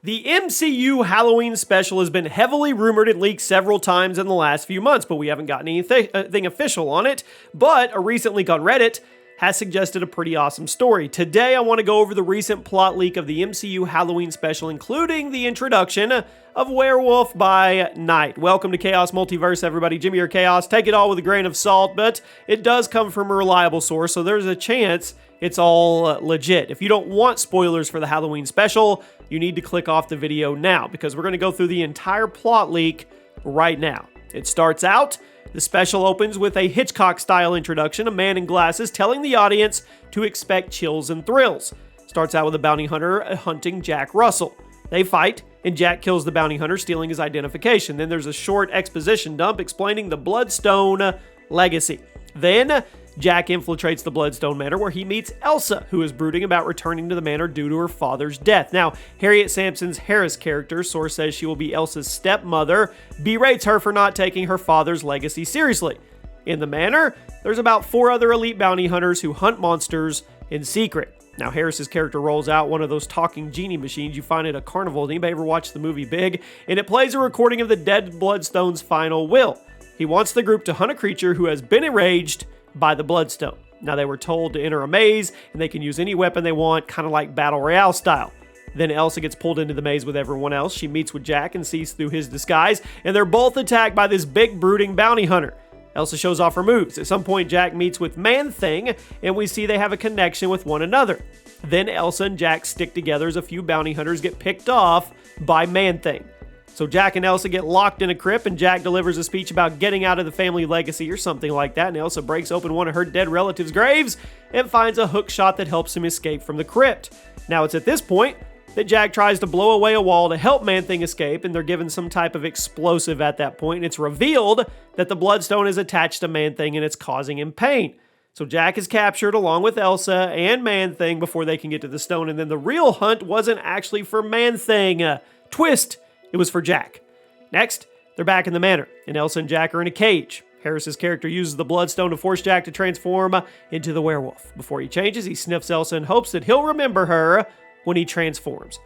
The MCU Halloween special has been heavily rumored and leaked several times in the last few months, but we haven't gotten anything official on it. But a recent leak on Reddit has suggested a pretty awesome story. Today, I want to go over the recent plot leak of the MCU Halloween special, including the introduction of Werewolf by Night. Welcome to Chaos Multiverse, everybody. Jimmy or Chaos. Take it all with a grain of salt, but it does come from a reliable source, so there's a chance it's all legit. If you don't want spoilers for the Halloween special, you need to click off the video now, because we're going to go through the entire plot leak right now. It starts out, the special opens with a Hitchcock-style introduction, a man in glasses telling the audience to expect chills and thrills. Starts out with a bounty hunter hunting Jack Russell. They fight, and Jack kills the bounty hunter, stealing his identification. Then there's a short exposition dump explaining the Bloodstone legacy. Then Jack infiltrates the Bloodstone Manor, where he meets Elsa, who is brooding about returning to the manor due to her father's death. Now, Harriet Sandsom's Harris character, source says she will be Elsa's stepmother, berates her for not taking her father's legacy seriously. In the manor, there's about 4 other elite bounty hunters who hunt monsters in secret. Now, Harris's character rolls out one of those talking genie machines you find at a carnival. Did anybody ever watch the movie Big? And it plays a recording of the dead Bloodstone's final will. He wants the group to hunt a creature who has been enraged by the Bloodstone. Now, they were told to enter a maze, and they can use any weapon they want, kind of like Battle Royale style. Then Elsa gets pulled into the maze with everyone else. She meets with Jack and sees through his disguise, and they're both attacked by this big brooding bounty hunter. Elsa shows off her moves. At some point, Jack meets with Man-Thing, and we see they have a connection with one another. Then Elsa and Jack stick together as a few bounty hunters get picked off by Man-Thing. So Jack and Elsa get locked in a crypt, and Jack delivers a speech about getting out of the family legacy or something like that, and Elsa breaks open one of her dead relatives' graves and finds a hook shot that helps him escape from the crypt. Now, it's at this point that Jack tries to blow away a wall to help Man-Thing escape, and they're given some type of explosive at that point, and it's revealed that the Bloodstone is attached to Man-Thing and it's causing him pain. So Jack is captured along with Elsa and Man-Thing before they can get to the stone, and then the real hunt wasn't actually for Man-Thing. Twist! It was for Jack. Next, they're back in the manor, and Elsa and Jack are in a cage. Harris's character uses the Bloodstone to force Jack to transform into the werewolf. Before he changes, he sniffs Elsa in hopes that he'll remember her when he transforms.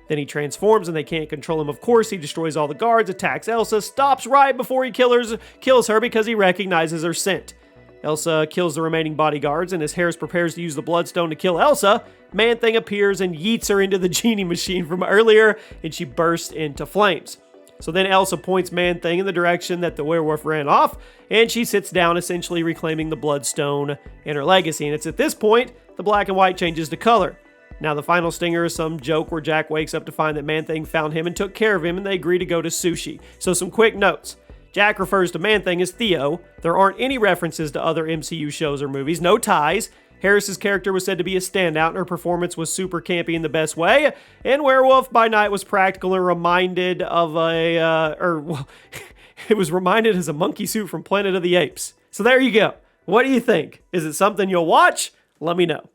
Then he transforms, and they can't control him, of course. He destroys all the guards, attacks Elsa, stops right before he kills her because he recognizes her scent. Elsa kills the remaining bodyguards, and as Harris prepares to use the Bloodstone to kill Elsa, Man-Thing appears and yeets her into the genie machine from earlier, and she bursts into flames. So then Elsa points Man-Thing in the direction that the werewolf ran off, and she sits down, essentially reclaiming the Bloodstone and her legacy. And it's at this point, the black and white changes to color. Now, the final stinger is some joke where Jack wakes up to find that Man-Thing found him and took care of him, and they agree to go to sushi. So some quick notes. Jack refers to Man-Thing as Theo. There aren't any references to other MCU shows or movies. No ties. Harris's character was said to be a standout, and her performance was super campy in the best way. And Werewolf by Night was practical and reminded of it was reminded as a monkey suit from Planet of the Apes. So there you go. What do you think? Is it something you'll watch? Let me know.